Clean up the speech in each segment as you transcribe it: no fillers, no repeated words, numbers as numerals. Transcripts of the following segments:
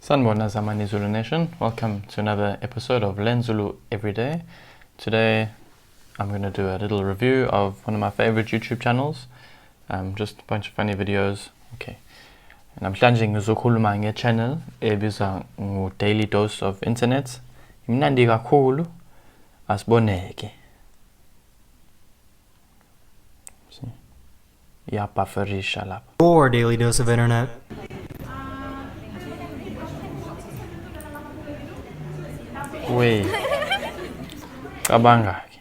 Sanibona zamani Zulu Nation. Welcome to another episode of Learn Zulu Everyday. Today I'm going to do a little review of one of my favorite YouTube channels. Just a bunch of funny videos. Okay. Namhlanje ngizokhuluma nge-channel ebizwa Daily Dose of Internet. Imnandi kakhulu, asiboneke. Iyabufferisha lapha. Your Daily Dose of Internet. Wey. Cabanga ke.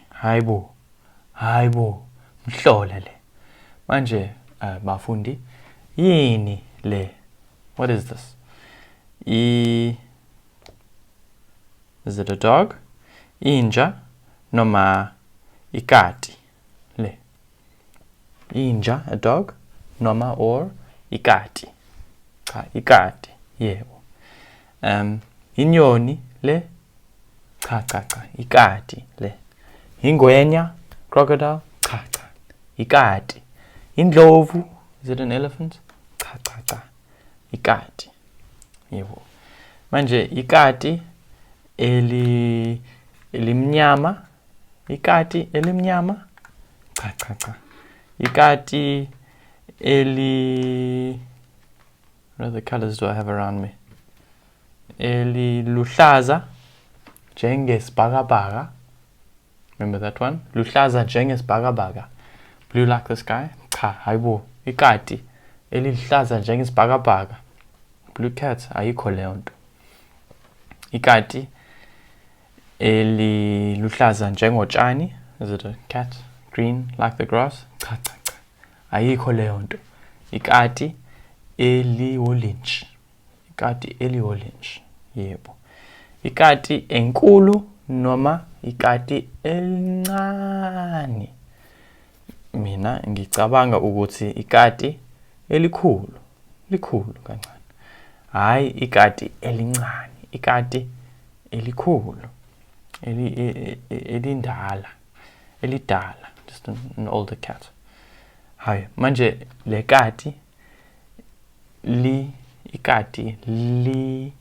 Hayibo. Mhlole le. Manje bafundi yini le? What is this? Is it a dog? Inja noma ikati le. Inja, a dog, noma or ikati. Ikati, yebo. Inyoni le. Ikati le. Ingwenya, crocodile, ikati. Indlovu, is it an elephant? Ikati, yebo. Manje ikati elimnyama, ikati elimnyama, ikati what other colors do I have around me? Luhlaza njengesibhakabhaka. Remember that one? Luhlaza njengesibhakabhaka. Blue like the sky. Hayibo. Ikati eliluhlaza njengesibhakabhaka. Blue cat ayikho leyo nto. Ikati eliluhlaza njengotshani. Is it a cat? Green like the grass. Ayikho leyo nto. Ikati eli-orange. Ikati eli-orange. Yebo. Ikati enkulu noma ikati elincane. Mina ngicabanga ukuthi ikati elikhulu. Likhulu kancane. Hayi ikati elincane. Ikati elikhulu. Elidala. Just an older cat. Hayi manje le kati ikati ligangile.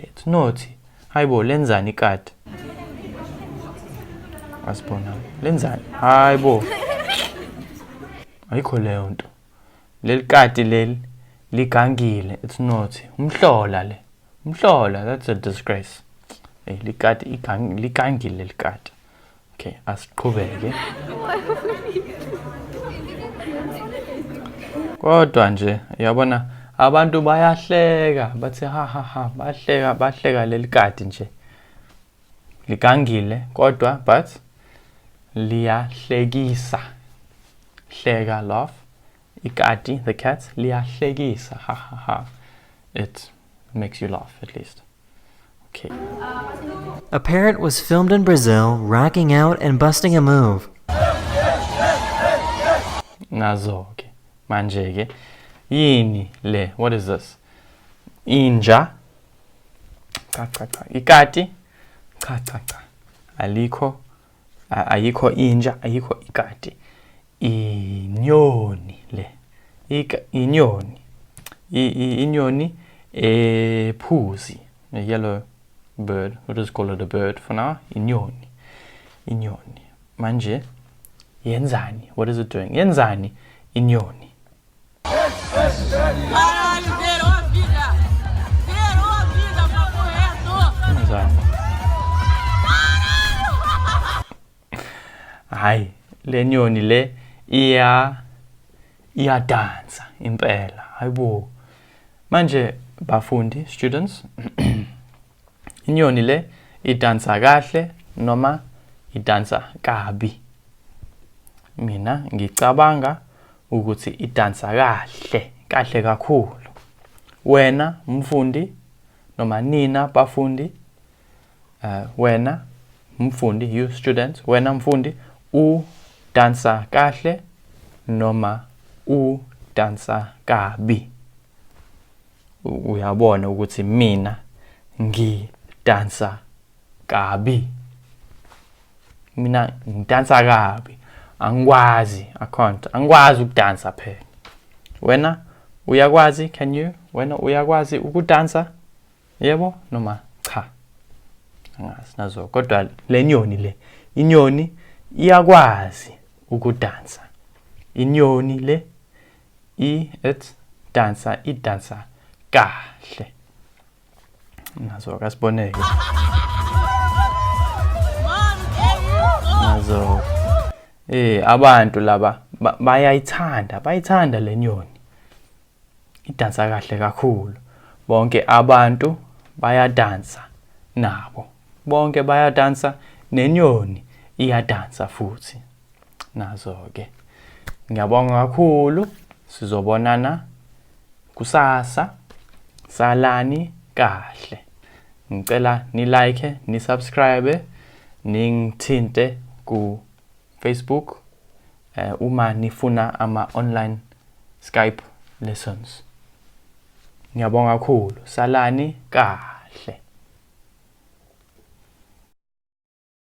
It's naughty. Hayibo lenzani ikati? Asibona. Lenzani? Hayibo. Ayikho leyo nto. Leli kati leli ligangile. It's naughty. Umhlola, that's a disgrace. Likati ligangile likati. Okay, asiqhubeke. Kodwa nje uyabona abantu bayahleka bathi ha bahleka leli kati nje. Ligangile kodwa but liyahlekisa. Hleka, laugh. Ikati, the cat, liyahlekisa. Ha. It makes you laugh at least. Okay. A parrot was filmed in Brazil rocking out and busting a move. Nazo ke. Manje ke. Yini le? What is this? Inja. Ikati. Ayikho inja, ayikho ikati. Inyoni le. Inyoni. Inyoni phuzi. A yellow bird. We'll just call it a bird for now. Inyoni. Manje yenzani. What is it doing? Yenzani. Inyoni. Hayi le nyoni le dansa impela. Hayibo. Manje bafundi, students, inyoni le idansa kahle noma idansa kabi? Mina ngicabanga ukuthi idansa kahle kakhulu. Wena mfundi noma nina bafundi, wena mfundi, you students, wena mfundi dansa kahle noma dansa kabi? Uyabona ukuthi mina ngidansa kabi. Mina ngidansa kabi. Angikwazi, I can't. Angikwazi ukudansa phela. Wena Uyakwazi, can you? Wena uyakwazi ukudansa? Yebo noma cha? Angazi nazo. Kodwa le nyoni le. Inyoni iyakwazi ukudansa. Inyoni le it's dansa, idansa kahle. Nazo kasiboneke. Nazo. Abantu laba bayayithanda le nyoni. Idansa kahle kakhulu. Bonke abantu bayadansa nabo. Bonke bayadansa, nenyoni iyadansa futhi. Nazo ke. Ngiyabonga kakhulu. Sizobonana kusasa. Salani kahle. Ngicela ni like, ni subscribe, ningithinte ku Facebook uma nifuna ama online Skype lessons. Ngiyabonga kakhulu. Salani kahle.